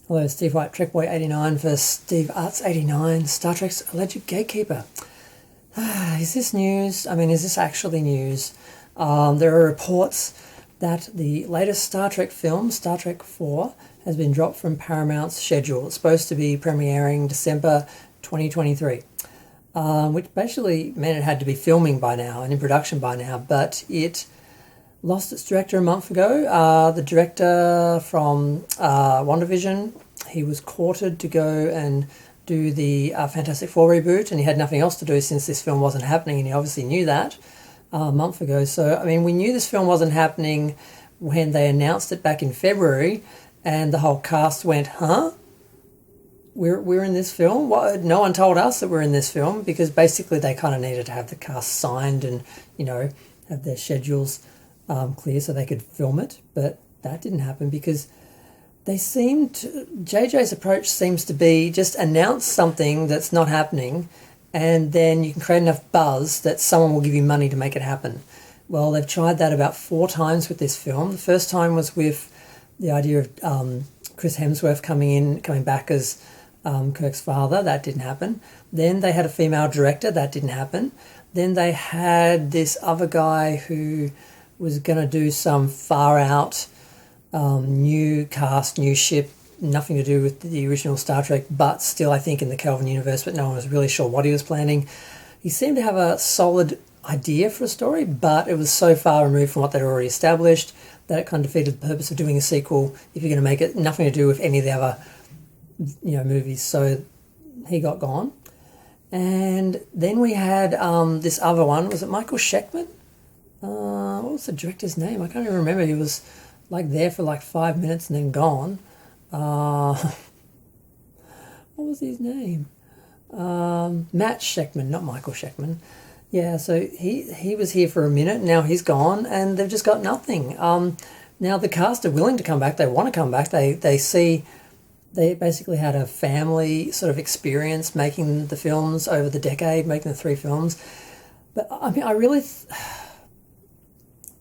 Hello, Steve White, Trekboy89 for Steve Arts89, Star Trek's alleged gatekeeper. Is this news? I mean, is this actually news? There are reports that the latest Star Trek film, Star Trek 4, has been dropped from Paramount's schedule. It's supposed to be premiering December 2023, which basically meant it had to be filming by now and in production by now, but it lost its director a month ago. The director from WandaVision, he was courted to go and do the Fantastic Four reboot, and he had nothing else to do since this film wasn't happening, and he obviously knew that a month ago. So, I mean, we knew this film wasn't happening when they announced it back in February, and the whole cast went, huh? We're in this film? What? No one told us that we're in this film, because basically they kind of needed to have the cast signed and, you know, have their schedules clear so they could film it, but that didn't happen because they seemed to, JJ's approach seems to be just announce something that's not happening and then you can create enough buzz that someone will give you money to make it happen. Well, they've tried that about 4 times with this film. The first time was with the idea of Chris Hemsworth coming back as Kirk's father. That didn't happen. Then they had a female director. That didn't happen. Then they had this other guy who was going to do some far out new cast, new ship, nothing to do with the original Star Trek, but still I think in the Kelvin universe, but no one was really sure what he was planning. He seemed to have a solid idea for a story, but it was so far removed from what they'd already established that it kind of defeated the purpose of doing a sequel if you're going to make it nothing to do with any of the other, you know, movies. So he got gone. And then we had this other one. Was it Michael Sheckman? What was the director's name? I can't even remember. He was like there for like 5 minutes and then gone. What was his name? Matt Sheckman, not Michael Sheckman. Yeah, so he was here for a minute. Now he's gone, and they've just got nothing. Now the cast are willing to come back. They want to come back. They see they basically had a family sort of experience making the films over the decade, making the 3 films. But I mean, I really.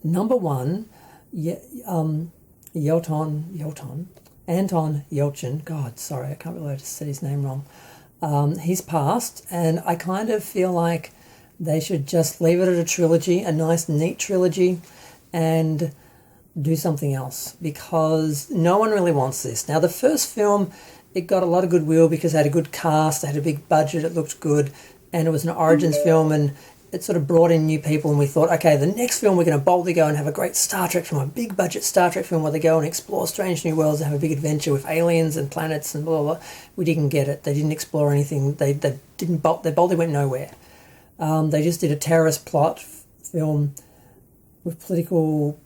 Number one, Anton Yelchin. God, sorry, I can't believe I just said his name wrong. He's passed, and I kind of feel like they should just leave it at a trilogy, a nice, neat trilogy, and do something else, because no one really wants this. Now, the first film, it got a lot of goodwill because it had a good cast, it had a big budget, it looked good, and it was an origins film, and it sort of brought in new people, and we thought, okay, the next film we're going to boldly go and have a great Star Trek film, a big budget Star Trek film where they go and explore strange new worlds and have a big adventure with aliens and planets and blah, blah, blah. We didn't get it. They didn't explore anything. They boldly went nowhere. They just did a terrorist plot film with political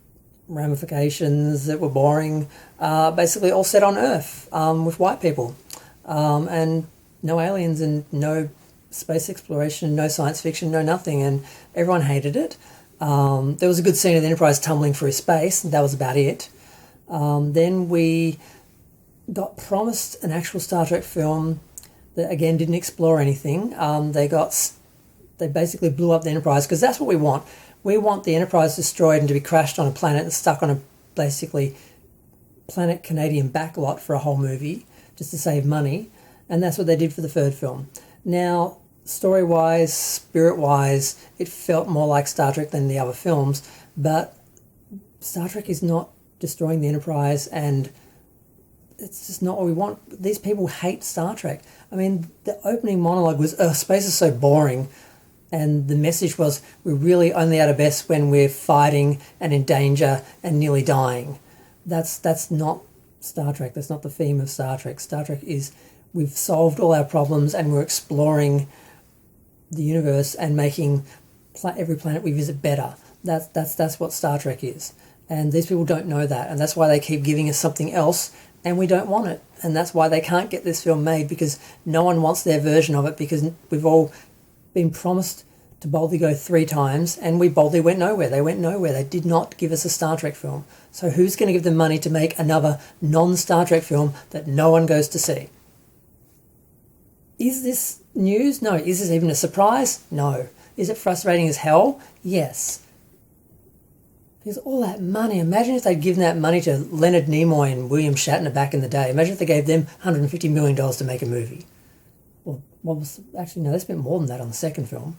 ramifications that were boring, basically all set on Earth with white people, and no aliens and no space exploration, no science fiction, no nothing, and everyone hated it. There was a good scene of the Enterprise tumbling through space, and that was about it. Then we got promised an actual Star Trek film that, again, didn't explore anything. They basically blew up the Enterprise, because that's what we want. We want the Enterprise destroyed and to be crashed on a planet and stuck on a, basically, planet Canadian backlot for a whole movie, just to save money, and that's what they did for the 3rd film. Now, story-wise, spirit-wise, it felt more like Star Trek than the other films, but Star Trek is not destroying the Enterprise, and it's just not what we want. These people hate Star Trek. I mean, the opening monologue was, space is so boring, and the message was, we're really only at our best when we're fighting and in danger and nearly dying. That's not Star Trek. That's not the theme of Star Trek. Star Trek is, we've solved all our problems and we're exploring the universe and making every planet we visit better. That's what Star Trek is. And these people don't know that, and that's why they keep giving us something else, and we don't want it. And that's why they can't get this film made, because no one wants their version of it, because we've all been promised to boldly go 3 times, and we boldly went nowhere. They went nowhere. They did not give us a Star Trek film. So who's going to give them money to make another non-Star Trek film that no one goes to see? Is this news? No. Is this even a surprise? No. Is it frustrating as hell? Yes. Because all that money, imagine if they'd given that money to Leonard Nimoy and William Shatner back in the day. Imagine if they gave them $150 million to make a movie. Well, what was, actually, no, they spent more than that on the second film.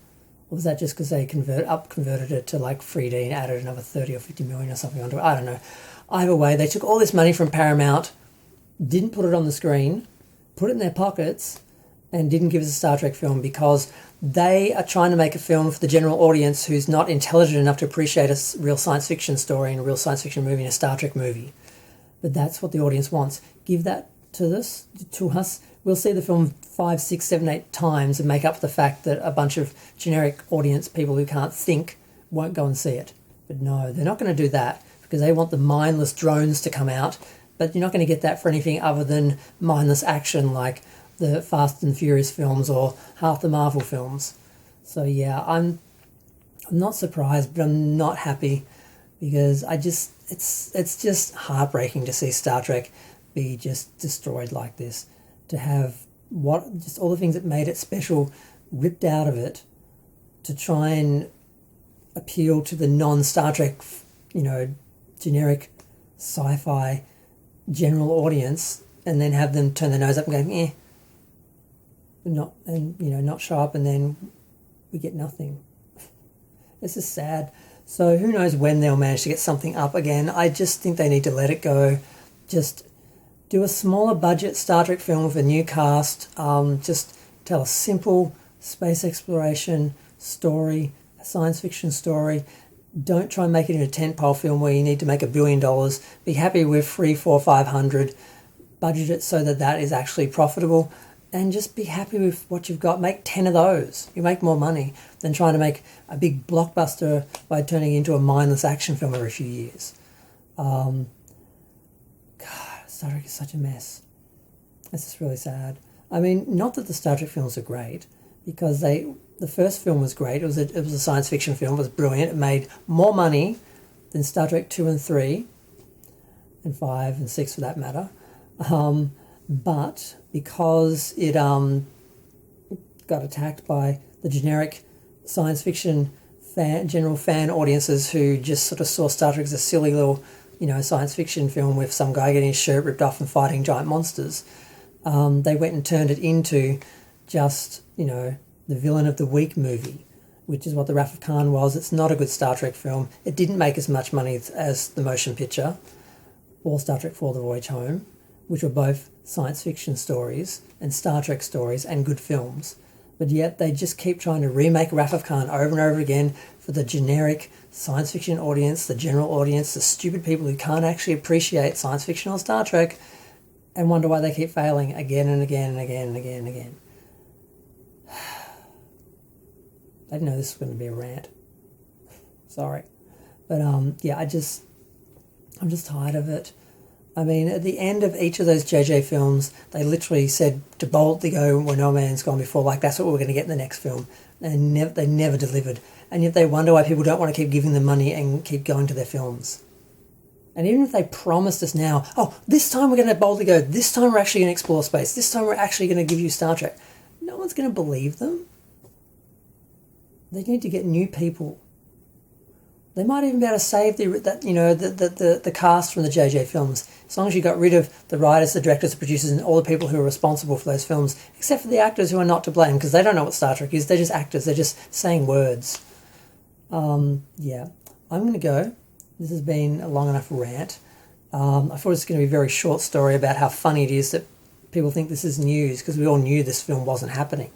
Or was that just because they converted it to like 3D and added another 30 or 50 million or something onto it? I don't know. Either way, they took all this money from Paramount, didn't put it on the screen, put it in their pockets, and didn't give us a Star Trek film because they are trying to make a film for the general audience who's not intelligent enough to appreciate a real science fiction story and a real science fiction movie and a Star Trek movie. But that's what the audience wants. Give that to us. We'll see the film 5, 6, 7, 8 times and make up for the fact that a bunch of generic audience people who can't think won't go and see it. But no, they're not going to do that because they want the mindless drones to come out. But you're not going to get that for anything other than mindless action like the Fast and Furious films or half the Marvel films. So yeah, I'm not surprised, but I'm not happy because it's just heartbreaking to see Star Trek be just destroyed like this. To have just all the things that made it special ripped out of it to try and appeal to the non-Star Trek, generic sci-fi general audience, and then have them turn their nose up and go, not show up, and then we get nothing. This is sad. So who knows when they'll manage to get something up again. I just think they need to let it go. Just do a smaller budget Star Trek film with a new cast. Just tell a simple space exploration story, a science fiction story. Don't try and make it into a tentpole film where you need to make $1 billion. Be happy with 3, 4, 500. Budget it so that is actually profitable. And just be happy with what you've got. Make 10 of those. You make more money than trying to make a big blockbuster by turning it into a mindless action film every few years. God, Star Trek is such a mess. It's just really sad. I mean, not that the Star Trek films are great, because the first film was great. It was a science fiction film. It was brilliant. It made more money than Star Trek 2 and 3, and 5 and 6 for that matter. But because it got attacked by the generic science fiction general fan audiences who just sort of saw Star Trek as a silly little, science fiction film with some guy getting his shirt ripped off and fighting giant monsters, they went and turned it into just, the villain of the week movie, which is what the Wrath of Khan was. It's not a good Star Trek film. It didn't make as much money as the motion picture or Star Trek 4: The Voyage Home, which were both science fiction stories and Star Trek stories and good films. But yet they just keep trying to remake Wrath of Khan over and over again for the generic science fiction audience, the general audience, the stupid people who can't actually appreciate science fiction or Star Trek, and wonder why they keep failing again and again and again and again and again. I didn't know this was going to be a rant. Sorry. But I'm just tired of it. I mean, at the end of each of those JJ films, they literally said to boldly go where no man's gone before, like that's what we're going to get in the next film. And they never delivered. And yet they wonder why people don't want to keep giving them money and keep going to their films. And even if they promised us now, this time we're going to boldly go, this time we're actually going to explore space, this time we're actually going to give you Star Trek, no one's going to believe them. They need to get new people. They might even be able to save the cast from the JJ films, as long as you got rid of the writers, the directors, the producers, and all the people who are responsible for those films, except for the actors who are not to blame, because they don't know what Star Trek is. They're just actors. They're just saying words. I'm going to go. This has been a long enough rant. I thought it was going to be a very short story about how funny it is that people think this is news, because we all knew this film wasn't happening.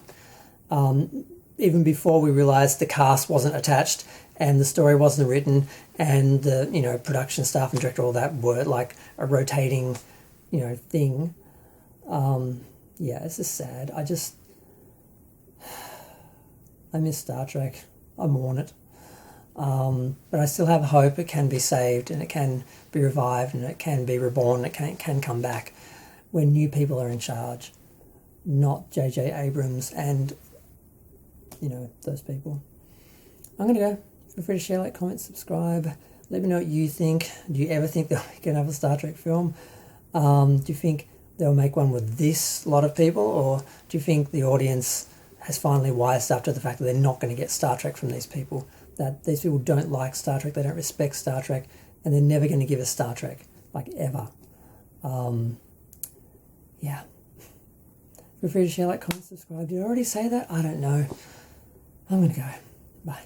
Even before we realised the cast wasn't attached and the story wasn't written and the production staff and director, all that were like a rotating thing. It's just sad. I miss Star Trek. I mourn it. But I still have hope it can be saved and it can be revived and it can be reborn and it can come back when new people are in charge, not J.J. Abrams and those people. I'm going to go. Feel free to share, like, comment, subscribe. Let me know what you think. Do you ever think they'll make another Star Trek film? Do you think they'll make one with this lot of people? Or do you think the audience has finally wised up to the fact that they're not going to get Star Trek from these people? that these people don't like Star Trek, they don't respect Star Trek, and they're never going to give us Star Trek, like ever. Yeah. Feel free to share, like, comment, subscribe. Did I already say that? I don't know. I'm going to go. Bye.